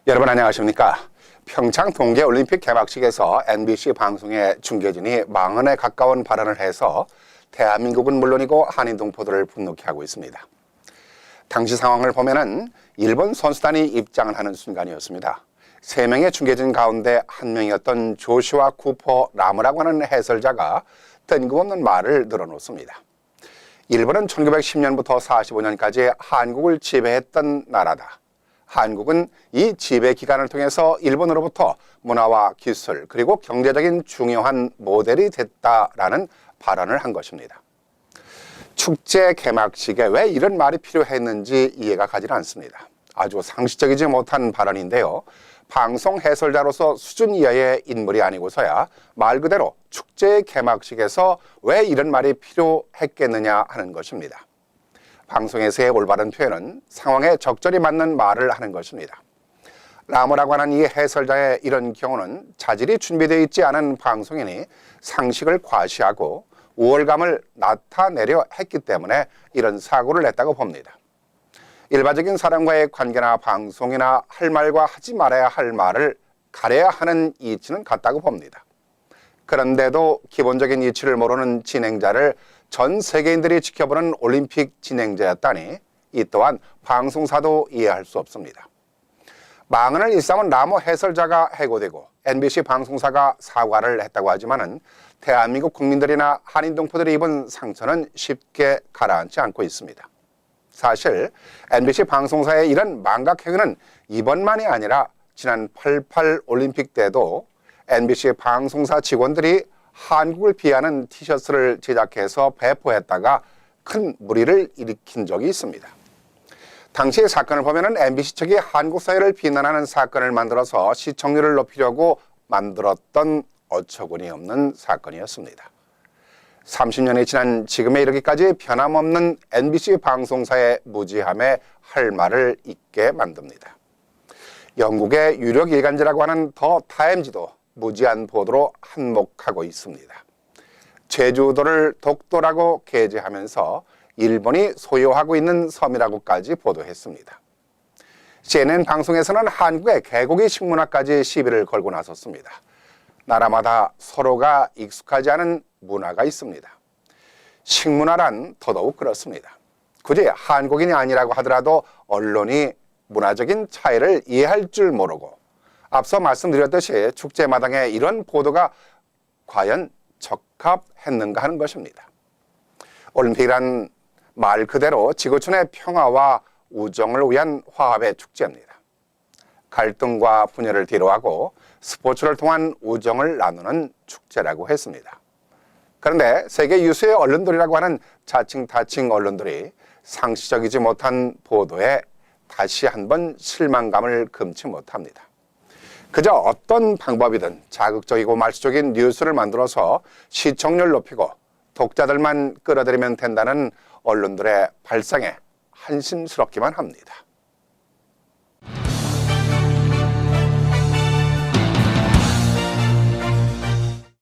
여러분 안녕하십니까? 평창 동계올림픽 개막식에서 MBC 방송의 중계진이 망언에 가까운 발언을 해서 대한민국은 물론이고 한인동포들을 분노케 하고 있습니다. 당시 상황을 보면은 일본 선수단이 입장을 하는 순간이었습니다. 3명의 중계진 가운데 한 명이었던 조슈아 쿠퍼 라무라고 하는 해설자가 뜬금없는 말을 늘어놓습니다. 일본은 1910년부터 45년까지 한국을 지배했던 나라다. 한국은 이 지배 기간을 통해서 일본으로부터 문화와 기술 그리고 경제적인 중요한 모델이 됐다라는 발언을 한 것입니다. 축제 개막식에 왜 이런 말이 필요했는지 이해가 가지는 않습니다. 아주 상식적이지 못한 발언인데요. 방송 해설자로서 수준 이하의 인물이 아니고서야 말 그대로 축제 개막식에서 왜 이런 말이 필요했겠느냐 하는 것입니다. 방송에서의 올바른 표현은 상황에 적절히 맞는 말을 하는 것입니다. 라모라고 하는 이 해설자의 이런 경우는 자질이 준비되어 있지 않은 방송인이 상식을 과시하고 우월감을 나타내려 했기 때문에 이런 사고를 냈다고 봅니다. 일반적인 사람과의 관계나 방송이나 할 말과 하지 말아야 할 말을 가려야 하는 이치는 같다고 봅니다. 그런데도 기본적인 이치를 모르는 진행자를 전 세계인들이 지켜보는 올림픽 진행자였다니 이 또한 방송사도 이해할 수 없습니다. 망언을 일삼은 라모 해설자가 해고되고 MBC 방송사가 사과를 했다고 하지만은 대한민국 국민들이나 한인동포들이 입은 상처는 쉽게 가라앉지 않고 있습니다. 사실 MBC 방송사의 이런 망각 행위는 이번만이 아니라 지난 88 올림픽 때도 MBC 방송사 직원들이 한국을 비하는 티셔츠를 제작해서 배포했다가 큰 물의를 일으킨 적이 있습니다. 당시의 사건을 보면은 MBC 측이 한국 사회를 비난하는 사건을 만들어서 시청률을 높이려고 만들었던 어처구니 없는 사건이었습니다. 30년이 지난 지금에 이르기까지 변함없는 MBC 방송사의 무지함에 할 말을 잊게 만듭니다. 영국의 유력 일간지라고 하는 더 타임지도 무지한 보도로 한몫하고 있습니다. 제주도를 독도라고 게재하면서 일본이 소유하고 있는 섬이라고까지 보도했습니다. CNN 방송에서는 한국의 개고기 식문화까지 시비를 걸고 나섰습니다. 나라마다 서로가 익숙하지 않은 문화가 있습니다. 식문화란 더더욱 그렇습니다. 굳이 한국인이 아니라고 하더라도 언론이 문화적인 차이를 이해할 줄 모르고 앞서 말씀드렸듯이 축제마당에 이런 보도가 과연 적합했는가 하는 것입니다. 올림픽이란 말 그대로 지구촌의 평화와 우정을 위한 화합의 축제입니다. 갈등과 분열을 뒤로하고 스포츠를 통한 우정을 나누는 축제라고 했습니다. 그런데 세계 유수의 언론들이라고 하는 자칭 다칭 언론들이 상식적이지 못한 보도에 다시 한번 실망감을 금치 못합니다. 그저 어떤 방법이든 자극적이고 말초적인 뉴스를 만들어서 시청률 높이고 독자들만 끌어들이면 된다는 언론들의 발상에 한심스럽기만 합니다.